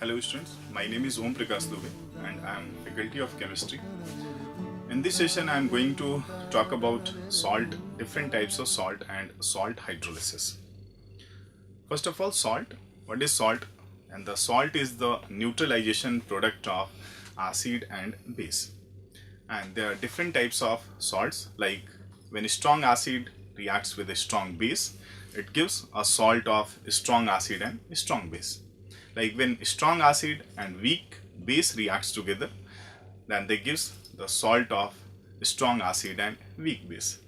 Hello students, my name is Om Prakash Dubey and I am faculty of chemistry. In this session I am going to talk about salt, different types of salt and salt hydrolysis. First of all, salt. What is salt? And the salt is the neutralization product of acid and base. And there are different types of salts, like when a strong acid reacts with a strong base, it gives a salt of strong acid and strong base. Like when strong acid and weak base reacts together, then they gives the salt of strong acid and weak base.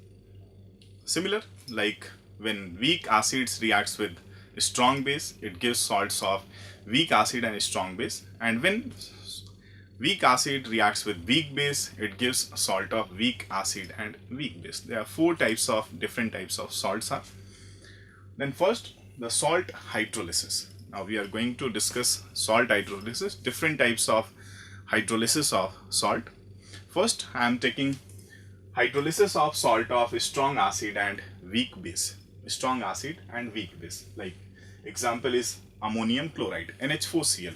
Similar, like when weak acids reacts with strong base, it gives salts of weak acid and strong base. And when weak acid reacts with weak base, it gives salt of weak acid and weak base. There are different types of salts. Then first, the salt hydrolysis. Now we are going to discuss salt hydrolysis, different types of hydrolysis of salt. First, I am taking hydrolysis of salt of strong acid and weak base. Strong acid and weak base. Like example is ammonium chloride, NH4Cl.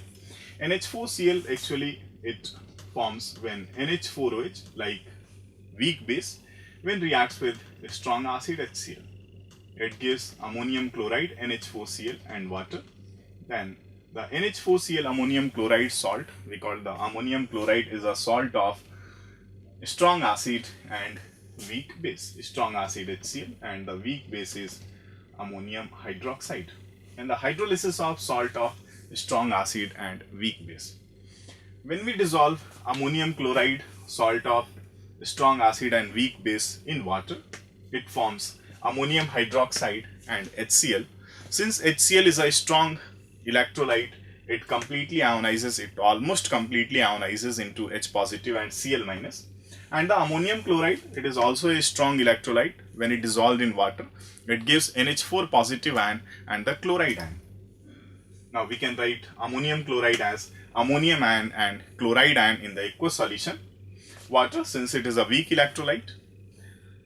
NH4Cl actually it forms when NH4OH, like weak base, when reacts with strong acid HCl. It gives ammonium chloride, NH4Cl and water. Then the NH4Cl ammonium chloride salt, we call the ammonium chloride, is a salt of strong acid and weak base. Strong acid HCl and the weak base is ammonium hydroxide. And the hydrolysis of salt of strong acid and weak base. When we dissolve ammonium chloride salt of strong acid and weak base in water, it forms ammonium hydroxide and HCl. Since HCl is a strong electrolyte, it almost completely ionizes into H positive and Cl minus. And the ammonium chloride, it is also a strong electrolyte. When it dissolved in water, it gives NH4 positive ion and the chloride ion. Now we can write ammonium chloride as ammonium ion and chloride ion in the aqueous solution. Water, since it is a weak electrolyte,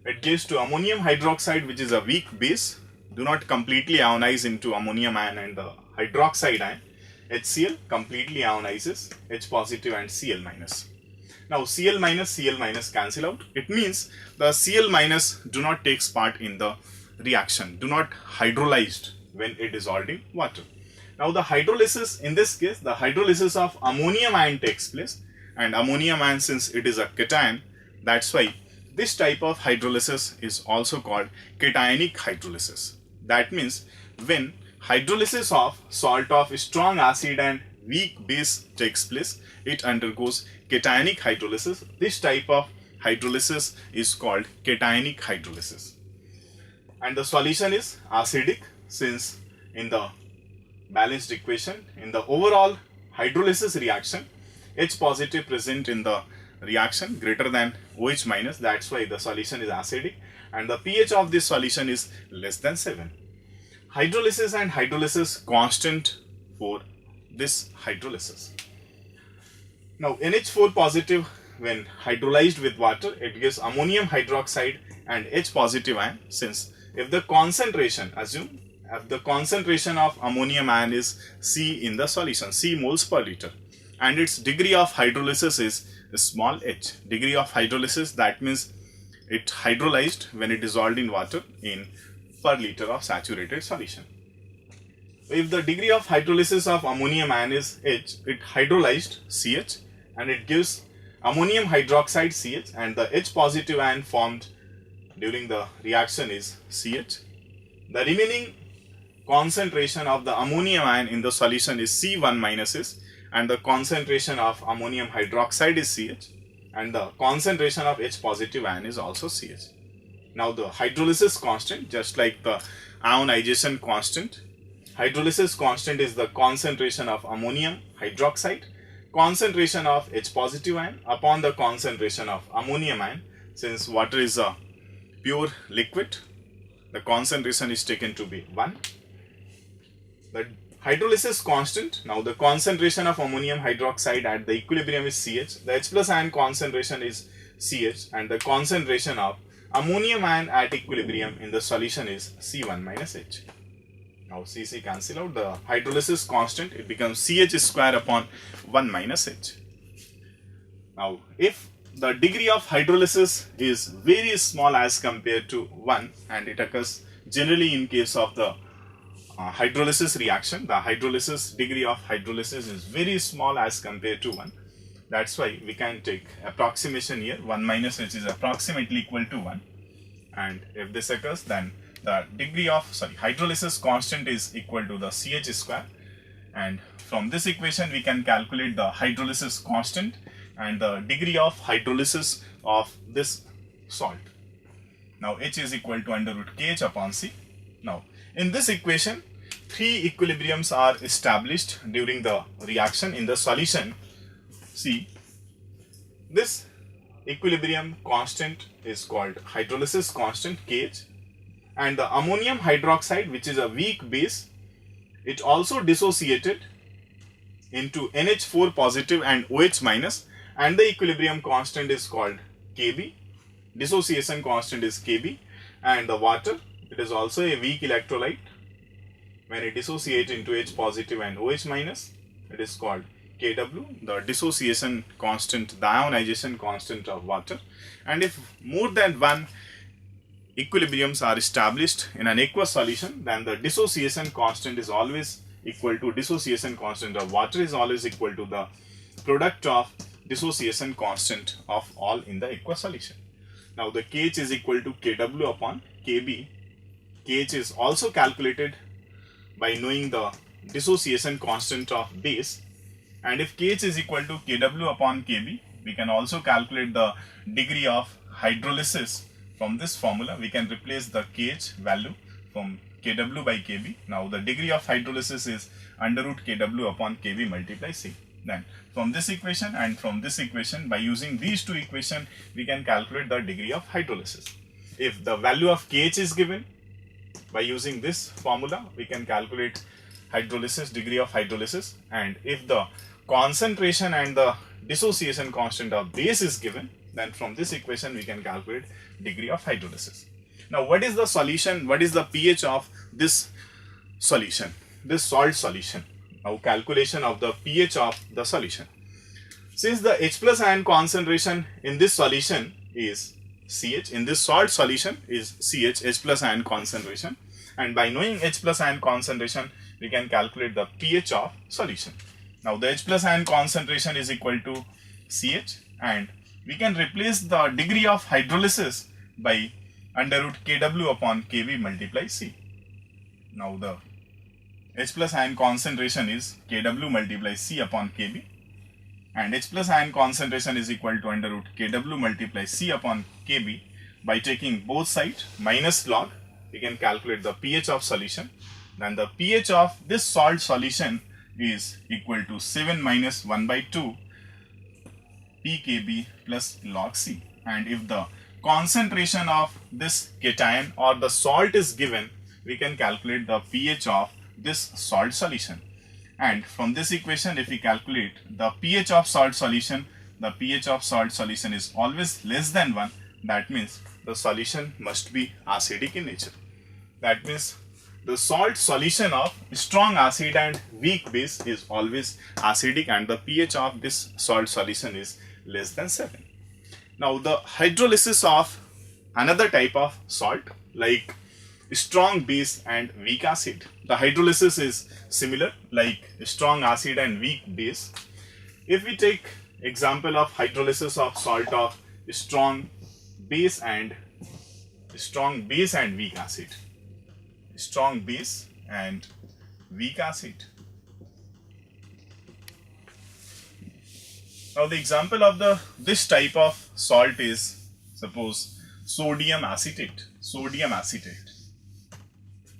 it gives to ammonium hydroxide, which is a weak base, do not completely ionize into ammonium ion and the hydroxide ion. HCl completely ionizes H positive and Cl minus. Now Cl minus cancel out. It means the Cl minus do not takes part in the reaction, do not hydrolyzed when it dissolved in water. Now the hydrolysis, in this case, the hydrolysis of ammonium ion takes place, and ammonium ion, since it is a cation, that's why this type of hydrolysis is also called cationic hydrolysis. That means when hydrolysis of salt of strong acid and weak base takes place, it undergoes cationic hydrolysis. This type of hydrolysis is called cationic hydrolysis. And the solution is acidic, since in the balanced equation, in the overall hydrolysis reaction, H positive present in the reaction greater than OH minus. That's why the solution is acidic and the pH of this solution is less than 7. Hydrolysis and hydrolysis constant for this hydrolysis. Now NH4 positive, when hydrolyzed with water, it gives ammonium hydroxide and H positive ion. Since if the concentration, assume if the concentration of ammonium ion is C in the solution, C moles per liter, and its degree of hydrolysis is small h. Degree of hydrolysis, that means it hydrolyzed when it dissolved in water in per liter of saturated solution. If the degree of hydrolysis of ammonium ion is H, it hydrolyzed CH and it gives ammonium hydroxide CH, and the H positive ion formed during the reaction is CH. The remaining concentration of the ammonium ion in the solution is C1 minuses, and the concentration of ammonium hydroxide is CH, and the concentration of H positive ion is also CH. Now the hydrolysis constant, just like the ionization constant, hydrolysis constant is the concentration of ammonium hydroxide, concentration of H positive ion upon the concentration of ammonium ion. Since water is a pure liquid, the concentration is taken to be 1. The hydrolysis constant, now the concentration of ammonium hydroxide at the equilibrium is CH, the H plus ion concentration is CH, and the concentration of ammonium ion at equilibrium in the solution is C1 minus H. Now Cc cancel out, the hydrolysis constant, it becomes Ch square upon 1 minus H. Now if the degree of hydrolysis is very small as compared to 1, and it occurs generally in case of the hydrolysis reaction, the hydrolysis degree of hydrolysis is very small as compared to 1. That's why we can take approximation here, 1 minus H is approximately equal to 1, and if this occurs, then the degree of hydrolysis constant is equal to the Ch square, and from this equation we can calculate the hydrolysis constant and the degree of hydrolysis of this salt. Now H is equal to under root Kh upon C. Now in this equation, 3 equilibriums are established during the reaction in the solution. See, this equilibrium constant is called hydrolysis constant Kh, and the ammonium hydroxide, which is a weak base, it also dissociated into NH4 positive and OH minus, and the equilibrium constant is called Kb. Dissociation constant is Kb, and the water, it is also a weak electrolyte. When it dissociates into H positive and OH minus, it is called Kw, the dissociation constant, the ionization constant of water. And if more than one equilibriums are established in an aqueous solution, then the dissociation constant is always equal to dissociation constant of water is always equal to the product of dissociation constant of all in the aqueous solution. Now the Kh is equal to Kw upon Kb. Kh is also calculated by knowing the dissociation constant of base, and if Kh is equal to Kw upon Kb, we can also calculate the degree of hydrolysis. From this formula we can replace the Kh value from Kw by Kb. Now the degree of hydrolysis is under root Kw upon Kb multiply C. Then from this equation and from this equation, by using these two equations, we can calculate the degree of hydrolysis. If the value of Kh is given, by using this formula we can calculate hydrolysis, degree of hydrolysis, and if the concentration and the dissociation constant of base is given, then from this equation we can calculate degree of hydrolysis. Now what is the solution, what is the pH of this solution, this salt solution? Now calculation of the pH of the solution. Since the H plus ion concentration in this solution is CH, in this salt solution is CH, H plus ion concentration, and by knowing H plus ion concentration we can calculate the pH of solution. Now the H plus ion concentration is equal to CH, and we can replace the degree of hydrolysis by under root Kw upon Kb multiply C. Now the H plus ion concentration is Kw multiply C upon Kb, and H plus ion concentration is equal to under root Kw multiply C upon Kb. By taking both sides minus log, we can calculate the pH of solution. Then the pH of this salt solution is equal to 7 minus 1 by 2 pKb plus log C. And if the concentration of this cation or the salt is given, we can calculate the pH of this salt solution. And from this equation, if we calculate the pH of salt solution, the pH of salt solution is always less than 1. That means the solution must be acidic in nature. That means the salt solution of strong acid and weak base is always acidic, and the pH of this salt solution is less than 7. Now the hydrolysis of another type of salt like strong base and weak acid. The hydrolysis is similar like strong acid and weak base. If we take example of hydrolysis of salt of strong base and weak acid. Strong base and weak acid. Now the example of this type of salt is, suppose, sodium acetate. Sodium acetate.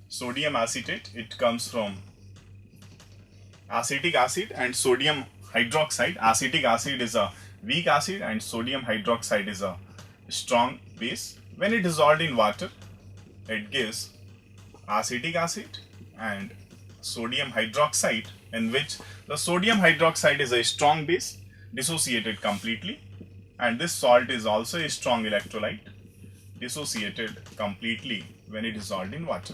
Sodium acetate, it comes from acetic acid and sodium hydroxide. Acetic acid is a weak acid and sodium hydroxide is a strong base. When it dissolved in water, it gives acetic acid and sodium hydroxide, in which the sodium hydroxide is a strong base dissociated completely, and this salt is also a strong electrolyte dissociated completely when it is dissolved in water.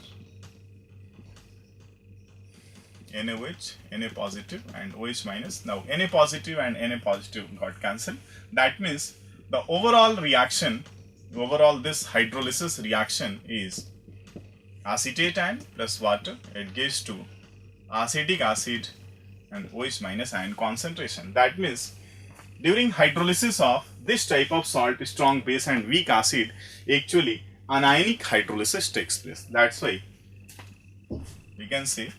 NaOH, Na positive and OH minus. Now Na positive and Na positive got cancelled. That means the overall reaction, overall this hydrolysis reaction is acetate ion plus water. It gives to acetic acid and OH minus ion concentration. That means during hydrolysis of this type of salt, strong base and weak acid, actually anionic hydrolysis takes place. That's why we can say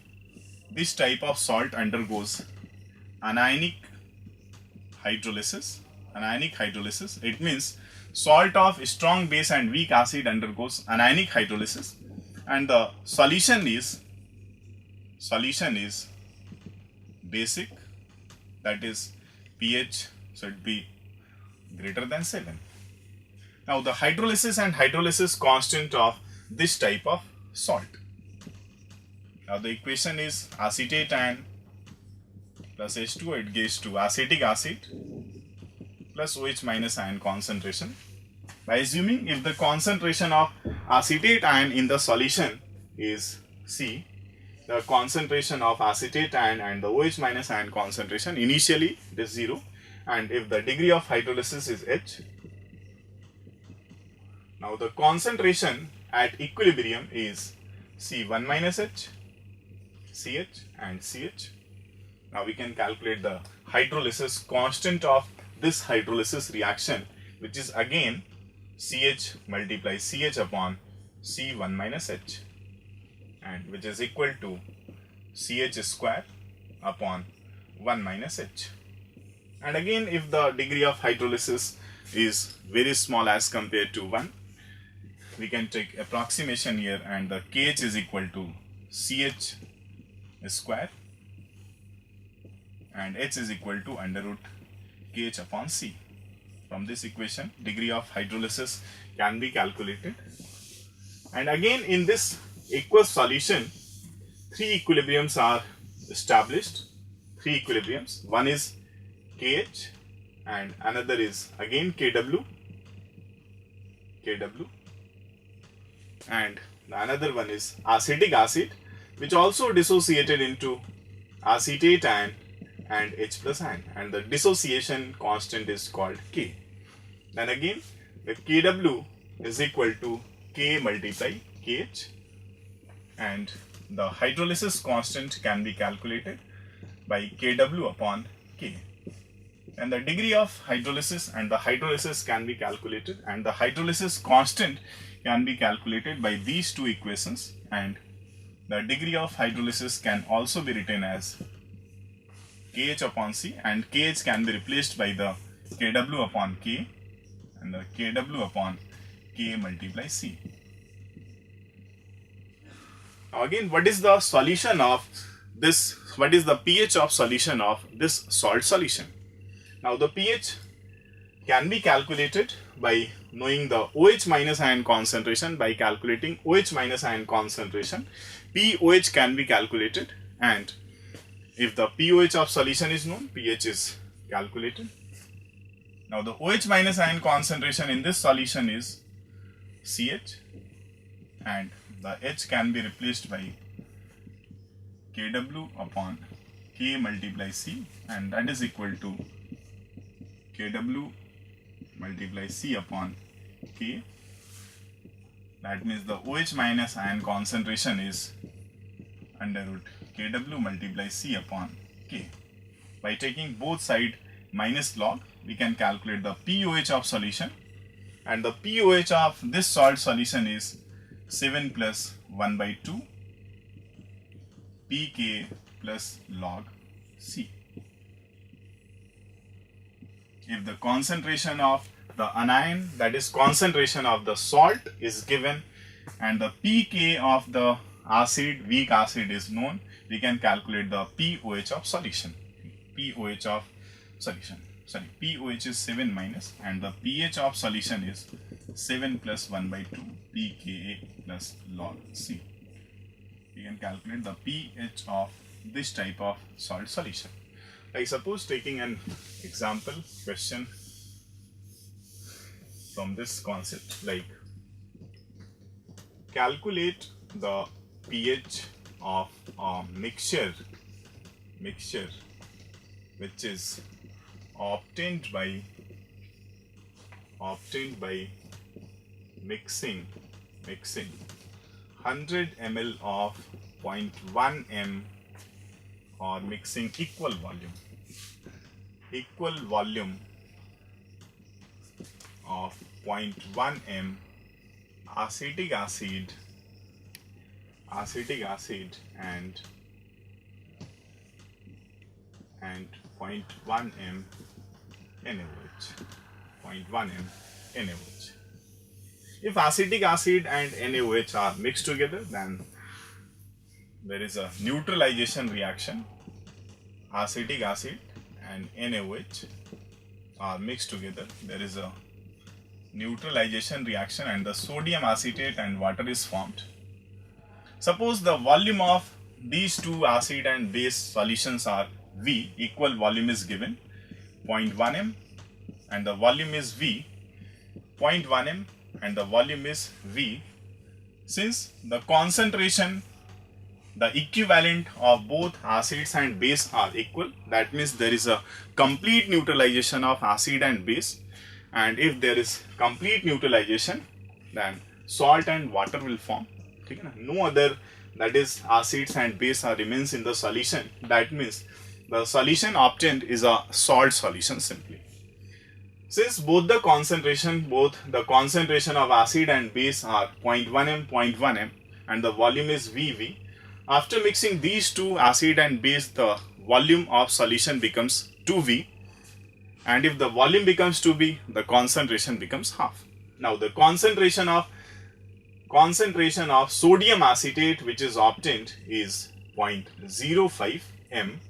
this type of salt undergoes anionic hydrolysis. Anionic hydrolysis, it means salt of strong base and weak acid undergoes anionic hydrolysis, and the solution is basic, that is pH should be greater than 7. Now the hydrolysis and hydrolysis constant of this type of salt. Now the equation is acetate ion plus H2O, it gives to acetic acid plus OH minus ion concentration. By assuming if the concentration of acetate ion in the solution is C, the concentration of acetate ion and the OH minus ion concentration initially it is 0, and if the degree of hydrolysis is H, now the concentration at equilibrium is C1 minus H, CH and CH. Now we can calculate the hydrolysis constant of this hydrolysis reaction, which is again CH multiplies CH upon C1 minus H, and which is equal to CH square upon 1 minus H. And again, if the degree of hydrolysis is very small as compared to 1, we can take approximation here, and the KH is equal to CH square and H is equal to under root KH upon C. From this equation, degree of hydrolysis can be calculated. And again, in this aqueous solution, 3 equilibriums are established. 3 equilibriums. One is KH and another is again KW, and the another one is acetic acid, which also dissociated into acetate ion and H plus ion, and the dissociation constant is called K. Then again, the KW is equal to K multiply KH, and the hydrolysis constant can be calculated by KW upon K. And the degree of hydrolysis and the hydrolysis can be calculated, and the hydrolysis constant can be calculated by these two equations, and the degree of hydrolysis can also be written as KH upon C, and KH can be replaced by the KW upon K and the KW upon K multiply C. Now again, what is the solution of this? What is the pH of solution of this salt solution? Now the pH can be calculated by knowing the OH minus ion concentration. By calculating OH minus ion concentration, pOH can be calculated, and if the pOH of solution is known, pH is calculated. Now the OH minus ion concentration in this solution is CH, and the H can be replaced by KW upon K multiply C, and that is equal to KW multiply C upon K. That means the OH minus ion concentration is under root KW multiply C upon K. By taking both side minus log, we can calculate the pOH of solution, and the pOH of this salt solution is 7 plus 1 by 2 pK plus log C. If the concentration of the anion, that is concentration of the salt, is given, and the pK of the acid, weak acid, is known, we can calculate the pOH of solution. pOH of solution. Sorry, pOH is 7 minus, and the pH of solution is 7 plus 1 by 2 pKa plus log C. We can calculate the pH of this type of salt solution. Like suppose taking an example question from this concept, like calculate the pH of a mixture which is obtained by mixing 100 ml of 0.1 m or mixing equal volume of 0.1 m acetic acid and 0.1 m NaOH. If acetic acid and NaOH are mixed together, then there is a neutralization reaction. Acetic acid and NaOH are mixed together. There is a neutralization reaction and the sodium acetate and water is formed. Suppose the volume of these two acid and base solutions are V, equal volume is given 0.1 m and the volume is V, 0.1 m and the volume is V. Since the concentration, the equivalent of both acids and base are equal, that means there is a complete neutralization of acid and base, and if there is complete neutralization, then salt and water will form. No other, that is acids and base are remains in the solution. That means the solution obtained is a salt solution simply. Since both the concentration of acid and base are 0.1 m and the volume is VV, after mixing these two acid and base, the volume of solution becomes 2V, and if the volume becomes 2V, the concentration becomes half. Now the concentration of sodium acetate which is obtained is 0.05 m,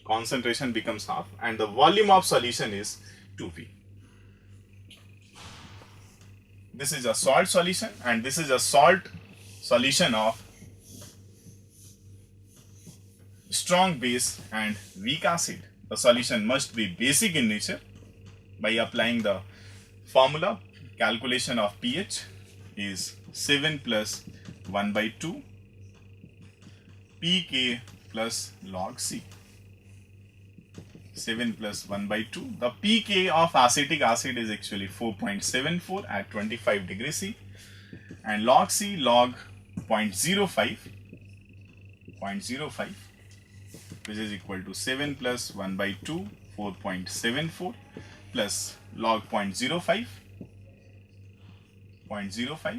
concentration becomes half, and the volume of solution is 2V. This is a salt solution and this is a salt solution of strong base and weak acid. The solution must be basic in nature. By applying the formula, calculation of pH is 7 plus 1 by 2 pK plus log C. 7 plus 1 by 2. The pK of acetic acid is actually 4.74 at 25 degrees C, and log C, log 0.05, which is equal to 7 plus 1 by 2, 4.74 plus log 0.05.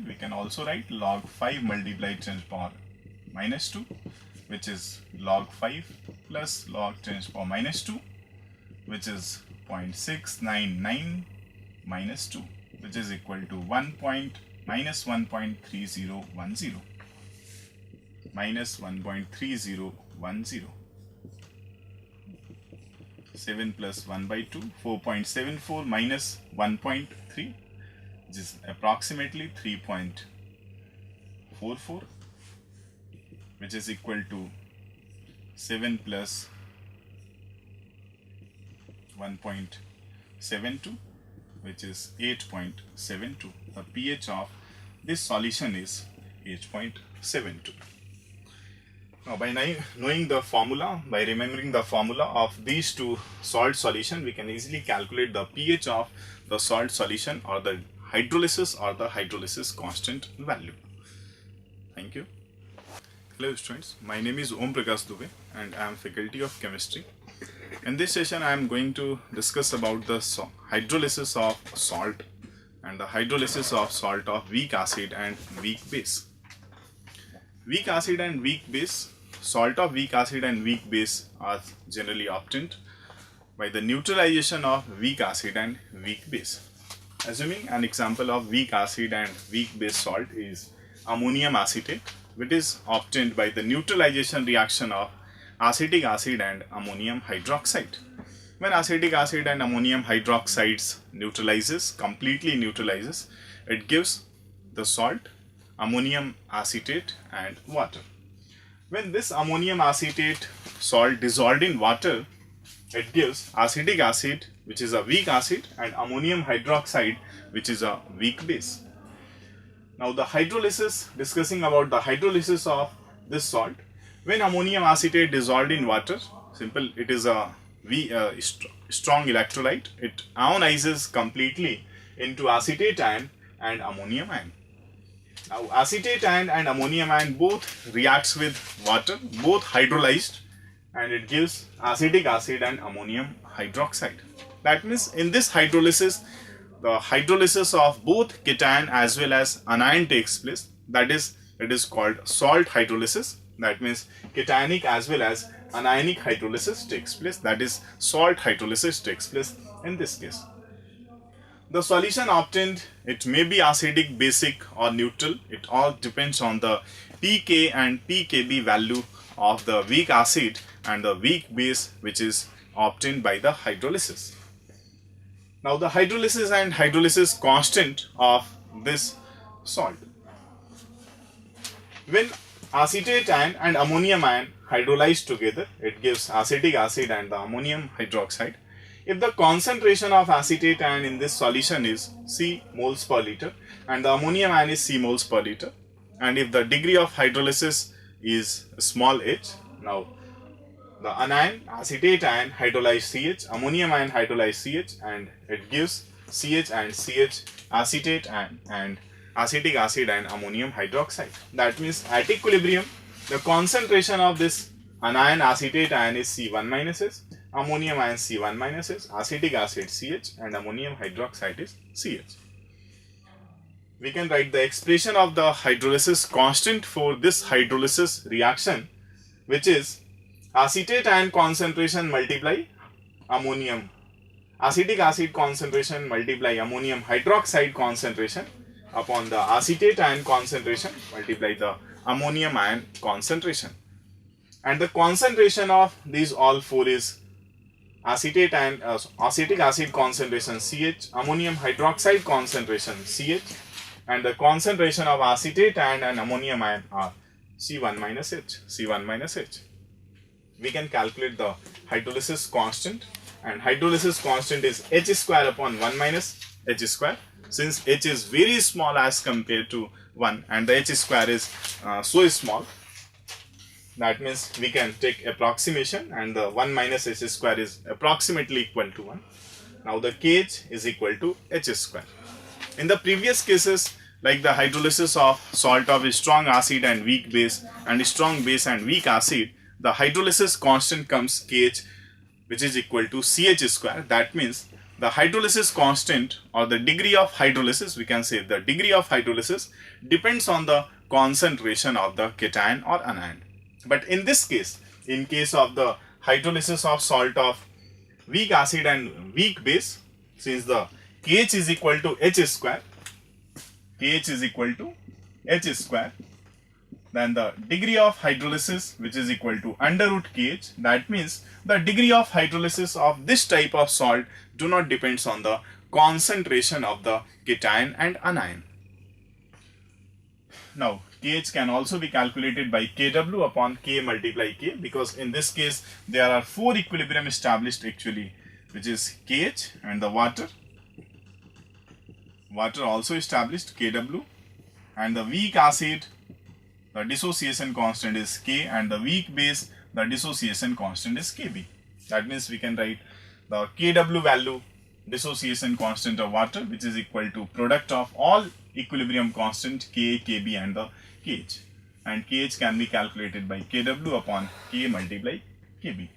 We can also write log 5 multiplied 10 to the power minus 2, which is log 5 plus log 10 to the power minus 2, which is 0.699 minus 2, which is equal to minus 1.3010. 7 plus 1 by 2, 4.74 minus 1.3, which is approximately 3.44, which is equal to 7 plus 1.72, which is 8.72. The pH of this solution is 8.72. Now, by knowing the formula, by remembering the formula of these two salt solution, we can easily calculate the pH of the salt solution or the hydrolysis constant value. Thank you. Hello students, my name is Om Prakash Dubey and I am faculty of chemistry. In this session, I am going to discuss about the hydrolysis of salt and the hydrolysis of salt of weak acid and weak base. Weak acid and weak base. Salt of weak acid and weak base are generally obtained by the neutralization of weak acid and weak base. Assuming an example of weak acid and weak base salt is ammonium acetate, which is obtained by the neutralization reaction of acetic acid and ammonium hydroxide. When acetic acid and ammonium hydroxides completely neutralizes, it gives the salt ammonium acetate and water. When this ammonium acetate salt dissolved in water, it gives acetic acid, which is a weak acid, and ammonium hydroxide, which is a weak base. Now the hydrolysis, discussing about the hydrolysis of this salt, When ammonium acetate dissolved in water, simple, it is a strong electrolyte. It ionizes completely into acetate ion and ammonium ion. Now, acetate ion and ammonium ion both reacts with water, both hydrolyzed, and it gives acetic acid and ammonium hydroxide. That means in this hydrolysis, the hydrolysis of both cation as well as anion takes place. That is, it is called salt hydrolysis. That means cationic as well as anionic hydrolysis takes place. That is, salt hydrolysis takes place in this case. The solution obtained, it may be acidic, basic or neutral. It all depends on the pK and pKb value of the weak acid and the weak base which is obtained by the hydrolysis. Now the hydrolysis and hydrolysis constant of this salt. When acetate ion and ammonium ion hydrolyze together, it gives acetic acid and the ammonium hydroxide. If the concentration of acetate ion in this solution is C moles per liter and the ammonium ion is C moles per liter, and if the degree of hydrolysis is small h, now the anion, acetate ion hydrolyze CH, ammonium ion hydrolyze CH, and it gives CH and CH acetate ion and acetic acid and ammonium hydroxide. That means at equilibrium, the concentration of this anion acetate ion is C1 minus S, ammonium ion C1 minus S, acetic acid CH, and ammonium hydroxide is CH. We can write the expression of the hydrolysis constant for this hydrolysis reaction, which is acetate ion concentration multiply ammonium, acetic acid concentration multiply ammonium hydroxide concentration upon the acetate ion concentration multiply the ammonium ion concentration. And the concentration of these all four is acetate ion, acetic acid concentration CH, ammonium hydroxide concentration CH, and the concentration of acetate ion and ammonium ion are C1 minus H, C1 minus H. We can calculate the hydrolysis constant, and hydrolysis constant is H square upon 1 minus H square. Since H is very small as compared to 1 and the H square is so small, that means we can take approximation and the 1 minus H square is approximately equal to 1. Now the KH is equal to H square. In the previous cases, like the hydrolysis of salt of strong acid and weak base and strong base and weak acid, the hydrolysis constant comes KH, which is equal to CH square. That means the hydrolysis constant or the degree of hydrolysis, we can say the degree of hydrolysis depends on the concentration of the cation or anion. But in this case, in case of the hydrolysis of salt of weak acid and weak base, since the KH is equal to H square, KH is equal to H square, then the degree of hydrolysis, which is equal to under root KH, that means the degree of hydrolysis of this type of salt do not depends on the concentration of the cation and anion. Now KH can also be calculated by Kw upon K multiply K, because in this case there are 4 equilibrium established actually, which is KH and the water also established Kw, and the weak acid, the dissociation constant is K, and the weak base, the dissociation constant is Kb. That means we can write the Kw value, dissociation constant of water, which is equal to product of all equilibrium constant K, Kb and the KH. And KH can be calculated by Kw upon K multiply Kb.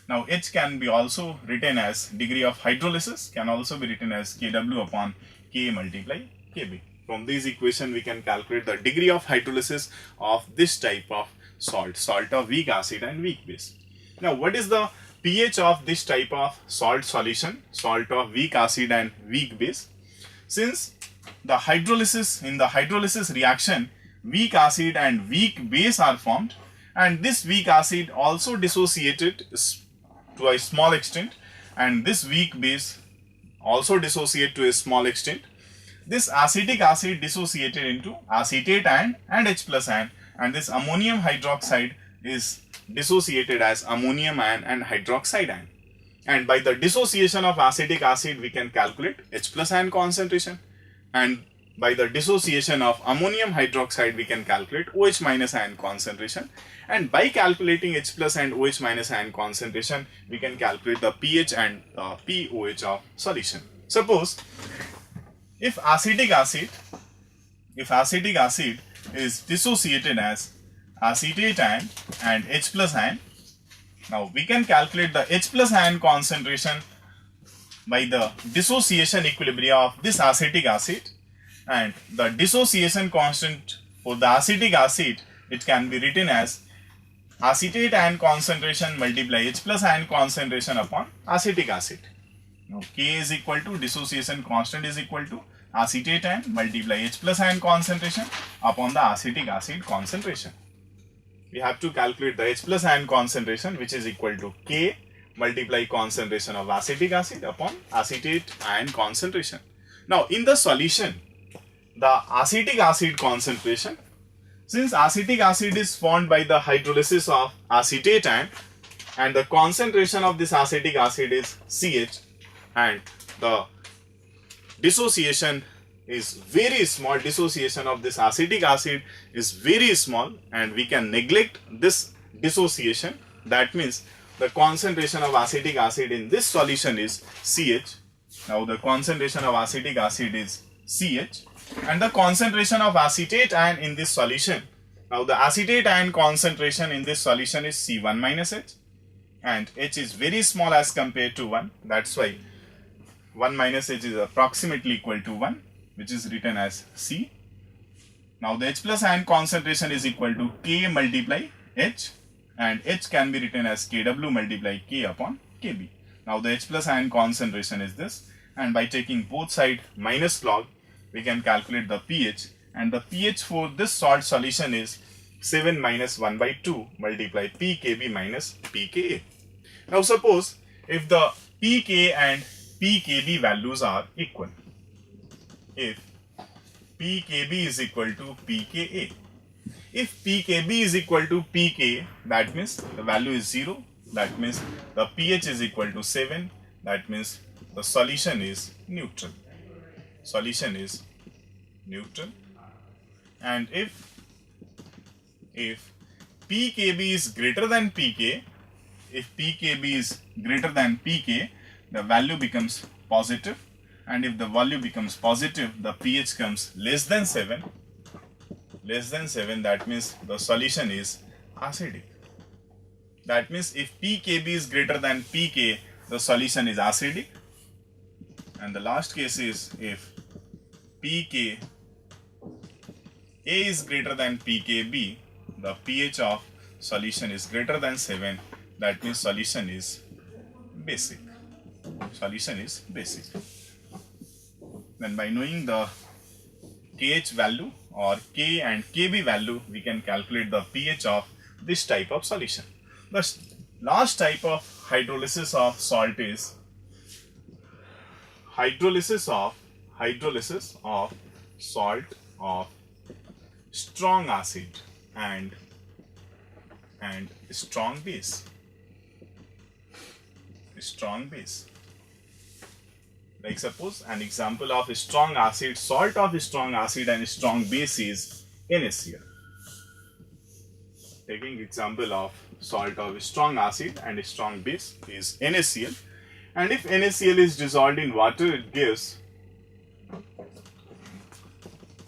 Now H can be also written as degree of hydrolysis, can also be written as Kw upon K multiply Kb. From this equation we can calculate the degree of hydrolysis of this type of salt, salt of weak acid and weak base. Now what is the pH of this type of salt solution, salt of weak acid and weak base? Since the hydrolysis, in the hydrolysis reaction, weak acid and weak base are formed, and this weak acid also dissociated to a small extent, and this weak base also dissociate to a small extent. This acetic acid dissociated into acetate ion and H plus ion, and this ammonium hydroxide is dissociated as ammonium ion and hydroxide ion. And by the dissociation of acetic acid we can calculate H plus ion concentration, and by the dissociation of ammonium hydroxide we can calculate OH minus ion concentration, and by calculating H plus and OH minus ion concentration we can calculate the pH and pOH of solution. Suppose if acetic acid is dissociated as acetate ion and H plus ion, now we can calculate the H plus ion concentration by the dissociation equilibrium of this acetic acid, and the dissociation constant for the acetic acid, it can be written as acetate ion concentration multiply H plus ion concentration upon acetic acid. Now K is equal to dissociation constant is equal to acetate ion multiply H plus ion concentration upon the acetic acid concentration. We have to calculate the H plus ion concentration, which is equal to K multiply concentration of acetic acid upon acetate ion concentration. Now in the solution, the acetic acid concentration, since acetic acid is formed by the hydrolysis of acetate ion and the concentration of this acetic acid is CH, and the dissociation is very small, dissociation of this acetic acid is very small, and we can neglect this dissociation. That means the concentration of acetic acid in this solution is CH. Now the concentration of acetic acid is CH, and the concentration of acetate ion in this solution, now the acetate ion concentration in this solution is C1 minus H, and H is very small as compared to 1. That's why 1 minus H is approximately equal to 1, which is written as C. Now the H plus ion concentration is equal to K multiply H, and H can be written as Kw multiply K upon Kb. Now the H plus ion concentration is this, and by taking both sides minus log, we can calculate the pH, and the pH for this salt solution is 7 minus 1 by 2 multiply pKb minus pKa. Now suppose if the pK and pKb values are equal, if pKb is equal to pKa, if pKb is equal to pK, that means the value is 0, that means the pH is equal to 7, that means the solution is neutral. Solution is neutral. And if pKb is greater than pK, if pKb is greater than pK, the value becomes positive, and if the value becomes positive, the pH comes less than 7, that means the solution is acidic. That means if pKb is greater than pK, the solution is acidic. And the last case is if pKa is greater than pKb, the pH of solution is greater than 7, that means solution is basic. Solution is basic. Then by knowing the KH value or K and Kb value, we can calculate the pH of this type of solution. The last type of hydrolysis of salt is hydrolysis of salt of strong acid and strong base. Like suppose an example of strong acid, salt of strong acid and strong base is NaCl. Taking example of salt of strong acid and strong base is NaCl, and if NaCl is dissolved in water, it gives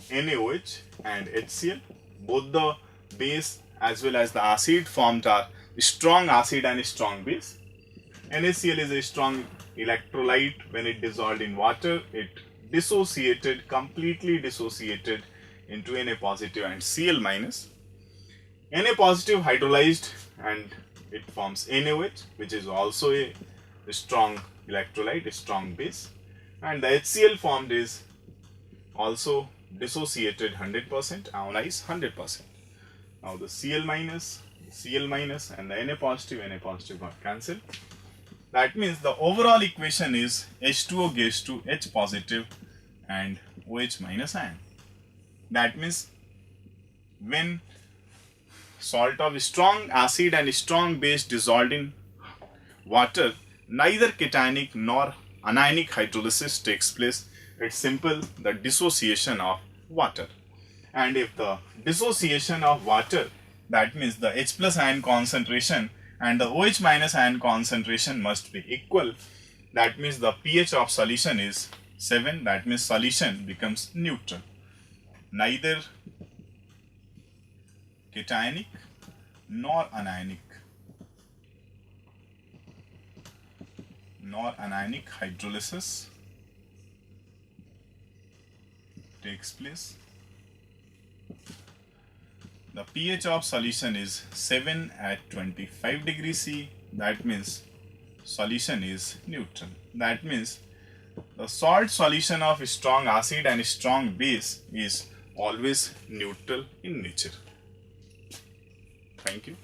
NaOH and HCl. Both the base as well as the acid formed are strong acid and strong base. NaCl is a strong electrolyte. When it dissolved in water, it completely dissociated into Na positive and Cl minus. Na positive hydrolyzed and it forms NaOH, which is also a strong electrolyte, a strong base, and the HCl formed is also dissociated 100%, ionized 100%. Now the Cl minus and the Na positive got cancelled. That means the overall equation is H2O goes to H positive and OH minus ion. That means when salt of strong acid and strong base dissolved in water, neither cationic nor anionic hydrolysis takes place, It's simple, the dissociation of water. And if the dissociation of water, that means the H plus ion concentration and the OH minus ion concentration must be equal, that means the pH of solution is 7, that means solution becomes neutral. Neither cationic nor anionic hydrolysis takes place. The pH of solution is 7 at 25 degrees C, that means solution is neutral. That means the salt solution of strong acid and strong base is always neutral in nature. Thank you.